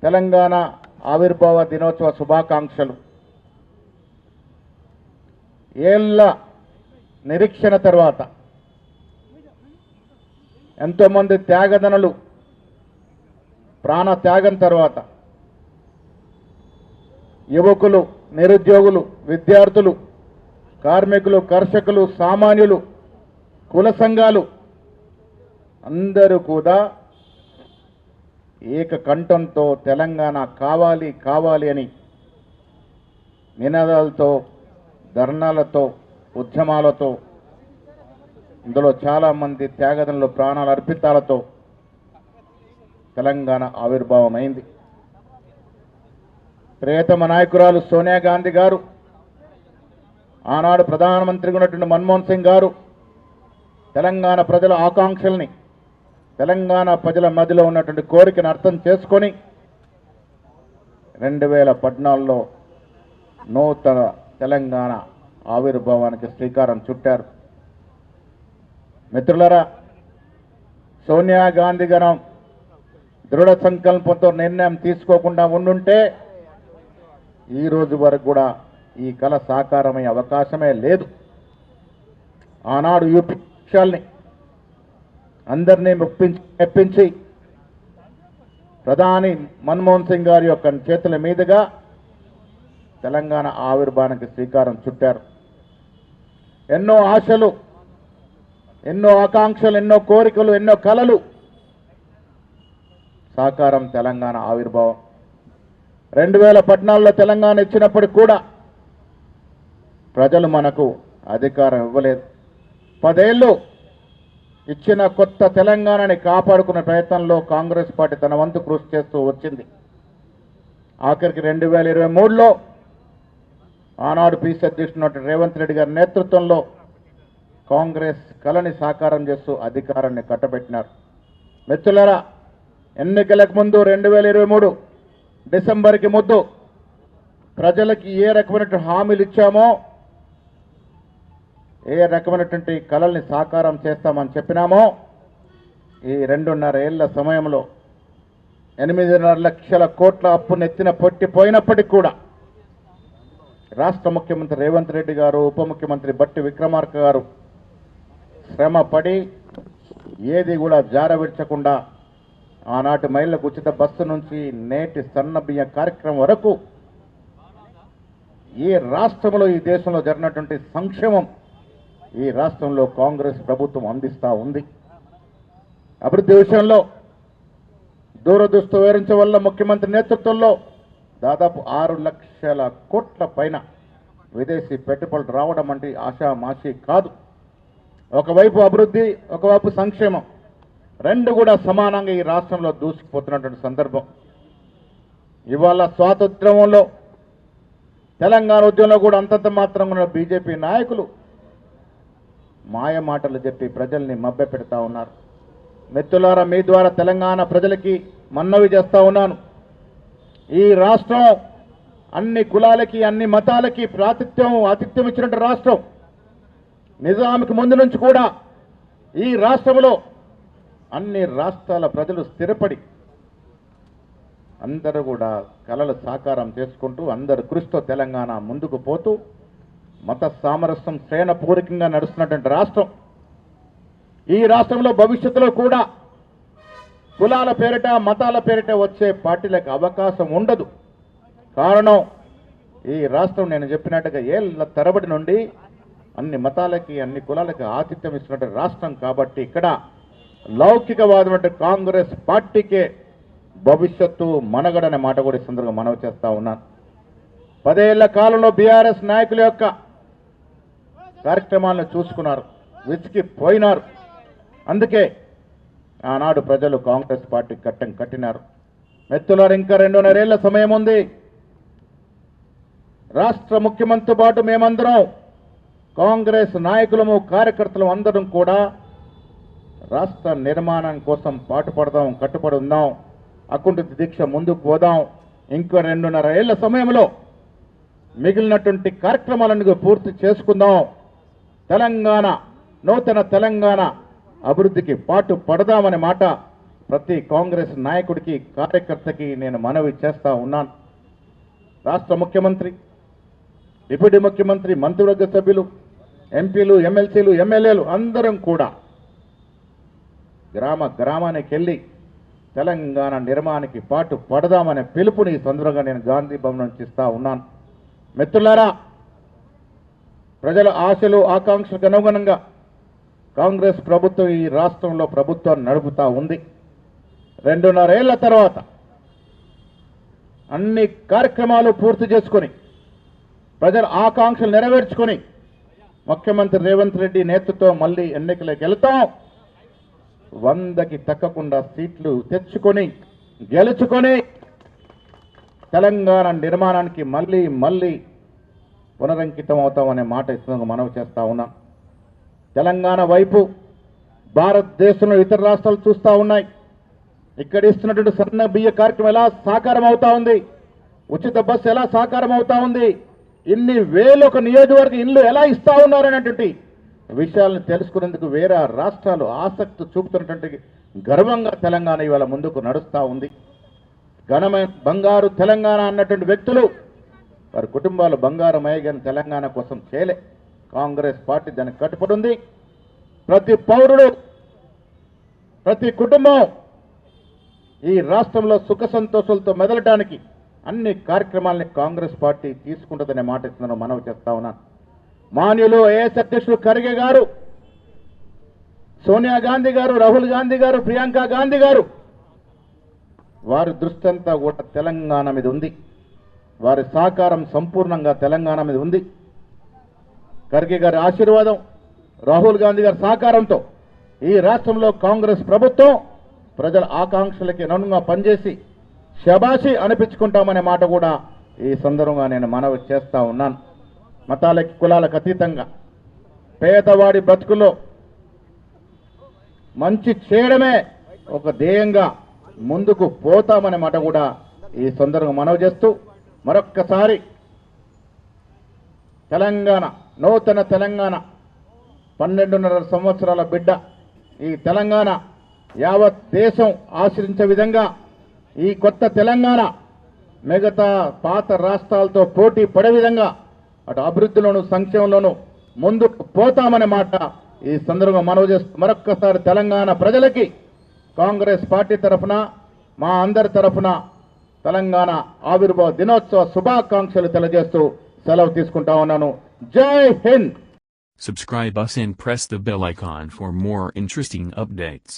తెలంగాణ ఆవిర్భావ దినోత్సవ శుభాకాంక్షలు. ఏళ్ల నిరీక్షణ తర్వాత ఎంతోమంది త్యాగదనులు ప్రాణ త్యాగం తర్వాత యువకులు, నిరుద్యోగులు, విద్యార్థులు, కార్మికులు, కర్షకులు, సామాన్యులు, కుల సంఘాలు అందరూ కూడా ఏకకంఠంతో తెలంగాణ కావాలి కావాలి అని నినాదాలతో, ధర్నాలతో, ఉద్యమాలతో, ఇందులో చాలామంది త్యాగదనులు ప్రాణాల అర్పితాలతో తెలంగాణ ఆవిర్భావమైంది. ప్రియతమ నాయకురాలు సోనియా గాంధీ గారు, ఆనాడు ప్రధానమంత్రిగా ఉన్నటువంటి మన్మోహన్ సింగ్ గారు తెలంగాణ ప్రజల ఆకాంక్షల్ని, తెలంగాణ ప్రజల మధ్యలో ఉన్నటువంటి కోరికను అర్థం చేసుకొని 2014లో నూతన తెలంగాణ ఆవిర్భావానికి శ్రీకారం చుట్టారు. మిత్రులారా, సోనియా గాంధీ గారు దృఢ సంకల్పంతో నిర్ణయం తీసుకోకుండా ఉండుంటే ఈ రోజు వరకు కూడా ఈ కళ సాకారమయ్యే అవకాశమే లేదు. ఆనాడు యూపీ పక్షాల్ని అందరినీ మెప్పించి ప్రధాని మన్మోహన్ సింగ్ గారి యొక్క చేతుల మీదుగా తెలంగాణ ఆవిర్భావానికి శ్రీకారం చుట్టారు. ఎన్నో ఆశలు, ఎన్నో ఆకాంక్షలు, ఎన్నో కోరికలు, ఎన్నో కలలు సాకారం తెలంగాణ ఆవిర్భావం. 2014లో తెలంగాణ ఇచ్చినప్పటికి కూడా ప్రజలు మనకు అధికారం ఇవ్వలేదు. 10 ఏళ్ళు ఇచ్చిన కొత్త తెలంగాణని కాపాడుకునే ప్రయత్నంలో కాంగ్రెస్ పార్టీ తన వంతు కృషి చేస్తూ వచ్చింది. ఆఖరికి 2023లో ఆనాడు పీసీ అధ్యక్షుడు రేవంత్ రెడ్డి గారి నేతృత్వంలో కాంగ్రెస్ కళని సాకారం చేస్తూ అధికారాన్ని కట్టబెట్టినారు. మిత్రులారా, ఎన్నికలకు ముందు 2023 డిసెంబర్కి ముందు ప్రజలకి ఏ రకమైనటువంటి హామీలు ఇచ్చామో, ఏ రకమైనటువంటి కళల్ని సాకారం చేస్తామని చెప్పినామో, ఈ 2.5 ఏళ్ల సమయంలో 8.5 లక్షల కోట్ల అప్పు నెత్తిన పొట్టిపోయినప్పటికీ కూడా రాష్ట్ర ముఖ్యమంత్రి రేవంత్ రెడ్డి గారు, ఉప ముఖ్యమంత్రి బట్టి విక్రమార్క గారు శ్రమ పడి ఏది కూడా జారవిడ్చకుండా ఆనాటి మహిళలకు ఉచిత బస్సు నుంచి నేటి సన్న బియ్య కార్యక్రమం వరకు ఈ రాష్ట్రంలో, ఈ దేశంలో జరిగినటువంటి సంక్షేమం ఈ రాష్ట్రంలో కాంగ్రెస్ ప్రభుత్వం అందిస్తూ ఉంది. అభివృద్ధి విషయంలో దూరదృష్టి వివరించడం వల్ల ముఖ్యమంత్రి నేతృత్వంలో దాదాపు 6 లక్షల కోట్ల పైన విదేశీ పెట్టుబడులు రావడం అంటే ఆషామాషి కాదు. ఒకవైపు అభివృద్ధి, ఒకవైపు సంక్షేమం, రెండు కూడా సమానంగా ఈ రాష్ట్రంలో దూసుకుపోతున్నటువంటి సందర్భం. ఇవాళ స్వాతంత్ర్యంలో తెలంగాణ ఉద్యమంలో కూడా అంతంత మాత్రంగా ఉన్న బీజేపీ నాయకులు మాయ మాటలు చెప్పి ప్రజల్ని మభ్యపెడతా ఉన్నారు. మిత్రులారా, మీ ద్వారా తెలంగాణ ప్రజలకి మన్నవి చేస్తా ఉన్నాను. ఈ రాష్ట్రం అన్ని కులాలకి, అన్ని మతాలకి ఆతిథ్యం ఇచ్చినట్టు రాష్ట్రం. నిజాంకి ముందు నుంచి కూడా ఈ రాష్ట్రంలో అన్ని రాష్ట్రాల ప్రజలు స్థిరపడి అందరూ కూడా కలలు సాకారం చేసుకుంటూ అందరు కృషితో తెలంగాణ ముందుకు పోతూ మత సామరస్యం శ్రేణపూర్వకంగా నడుస్తున్నటువంటి రాష్ట్రం. ఈ రాష్ట్రంలో భవిష్యత్తులో కూడా కులాల పేరిట, మతాల పేరిట వచ్చే పార్టీలకు అవకాశం ఉండదు. కారణం, ఈ రాష్ట్రం నేను చెప్పినట్టుగా ఏళ్ళ తరబడి నుండి అన్ని మతాలకి, అన్ని కులాలకి ఆతిథ్యం ఇస్తున్నటువంటి రాష్ట్రం కాబట్టి ఇక్కడ లౌకికవాదం అంటే కాంగ్రెస్ పార్టీకే భవిష్యత్తు మనుగడనే మాట కూడా ఈ సందర్భంగా మనవి చేస్తా ఉన్నాను. 10 ఏళ్ల కాలంలో బీఆర్ఎస్ నాయకుల యొక్క కార్యక్రమాలను చూసుకున్నారు, విసిగిపోయినారు. అందుకే ఆనాడు ప్రజలు కాంగ్రెస్ పార్టీ కట్టం కట్టినారు. మిత్రులారు, ఇంకా 2.5 ఏళ్ల సమయం ఉంది. రాష్ట్ర ముఖ్యమంత్రితో పాటు మేమందరం కాంగ్రెస్ నాయకులము, కార్యకర్తలు అందరం కూడా రాష్ట్ర నిర్మాణం కోసం పాటుపడదాం, కట్టుబడి ఉందాం, అకుంఠిత దీక్ష ముందుకు పోదాం. ఇంకో 2.5 ఏళ్ల సమయంలో మిగిలినటువంటి కార్యక్రమాలను పూర్తి చేసుకుందాం. తెలంగాణ, నూతన తెలంగాణ అభివృద్ధికి పాటు పడదామనే మాట ప్రతి కాంగ్రెస్ నాయకుడికి కార్యకర్తకి నేను మనవి చేస్తా ఉన్నాను. రాష్ట్ర ముఖ్యమంత్రి, డిప్యూటీ ముఖ్యమంత్రి, మంత్రివర్గ సభ్యులు, ఎంపీలు, ఎమ్మెల్సీలు, ఎమ్మెల్యేలు అందరం కూడా గ్రామ గ్రామానికి వెళ్ళి తెలంగాణ నిర్మాణానికి పాటు పడదామనే పిలుపుని ఈ సందర్భంగా నేను గాంధీ భవన్ నుంచి ఇస్తా ఉన్నాను. మిత్రులారా, ప్రజల ఆశలు ఆకాంక్షలకు అనుగుణంగా కాంగ్రెస్ ప్రభుత్వం ఈ రాష్ట్రంలో ప్రభుత్వాన్ని నడుపుతా ఉంది. 2.5 ఏళ్ల తర్వాత అన్ని కార్యక్రమాలు పూర్తి చేసుకొని ప్రజల ఆకాంక్షలు నెరవేర్చుకొని ముఖ్యమంత్రి రేవంత్ రెడ్డి నేతృత్వం మళ్ళీ ఎన్నికలకు వెళ్తాం. 100కి తగ్గకుండా సీట్లు తెచ్చుకొని గెలుచుకొని తెలంగాణ నిర్మాణానికి మళ్ళీ పునరంకితం అవుతామనే మాట ఇస్తున్న మనవి చేస్తా ఉన్నాం. తెలంగాణ వైపు భారతదేశంలో ఇతర రాష్ట్రాలు చూస్తూ ఉన్నాయి. ఇక్కడ ఇస్తున్నటువంటి సన్న బియ్య కార్యక్రమం ఎలా సాకారం అవుతా ఉంది, ఉచిత బస్సు ఎలా సాకారం అవుతా ఉంది, ఇన్ని వేలు ఒక నియోజకవర్గ ఇల్లు ఎలా ఇస్తా ఉన్నారనేటువంటి విషయాలను తెలుసుకునేందుకు వేరే రాష్ట్రాలు ఆసక్తి చూపుతున్నటువంటి గర్వంగా తెలంగాణ ఇవాళ ముందుకు నడుస్తూ ఉంది. ఘనమైన బంగారు తెలంగాణ అన్నటువంటి వ్యక్తులు వారి కుటుంబాలు బంగారమయ్యగాని తెలంగాణ కోసం చేయలే. కాంగ్రెస్ పార్టీ దానికి కట్టుబడి ఉంది. ప్రతి పౌరుడు, ప్రతి కుటుంబం ఈ రాష్ట్రంలో సుఖ సంతోషాలతో మెదలటానికి అన్ని కార్యక్రమాలని కాంగ్రెస్ పార్టీ తీసుకుంటుందనే మాట ఇస్తున్నాను, మనవి చేస్తా ఉన్నాను. మాన్యులు ఏఎస్ అధ్యక్షులు ఖర్గే గారు, సోనియా గాంధీ గారు, రాహుల్ గాంధీ గారు, ప్రియాంక గాంధీ గారు, వారి దృష్టి అంతా కూడా తెలంగాణ మీద ఉంది. వారి సహకారం సంపూర్ణంగా తెలంగాణ మీద ఉంది. ఖర్గే గారి ఆశీర్వాదం, రాహుల్ గాంధీ గారి సహకారంతో ఈ రాష్ట్రంలో కాంగ్రెస్ ప్రభుత్వం ప్రజల ఆకాంక్షలకి అనుగుణంగా పనిచేసి శబాషి అనిపించుకుంటామనే మాట కూడా ఈ సందర్భంగా నేను మనవి చేస్తా ఉన్నాను. మతాలకి కులాలకు అతీతంగా పేదవాడి బ్రతుకుల్లో మంచి చేయడమే ఒక ధ్యేయంగా ముందుకు పోతామనే మాట కూడా ఈ సందర్భంగా మనవి చేస్తూ మరొక్కసారి తెలంగాణ, నూతన తెలంగాణ, 12.5 సంవత్సరాల బిడ్డ ఈ తెలంగాణ యావత్ దేశం ఆశ్రయించే విధంగా ఈ కొత్త తెలంగాణ మిగతా పాత రాష్ట్రాలతో పోటీ పడే విధంగా అటు అభివృద్ధిలోను సంక్షేమంలోను ముందుకు పోతామనే మాట ఈ సందర్భంగా మనవి చేస్తూ మరొక్కసారి తెలంగాణ ప్రజలకి కాంగ్రెస్ పార్టీ తరఫున, మా అందరి తరఫున తెలంగాణ ఆవిర్భావ దినోత్సవ శుభాకాంక్షలు తెలియజేస్తూ సెలవు తీసుకుంటా ఉన్నాను. జై Hind. Subscribe us and press the bell icon for more interesting updates.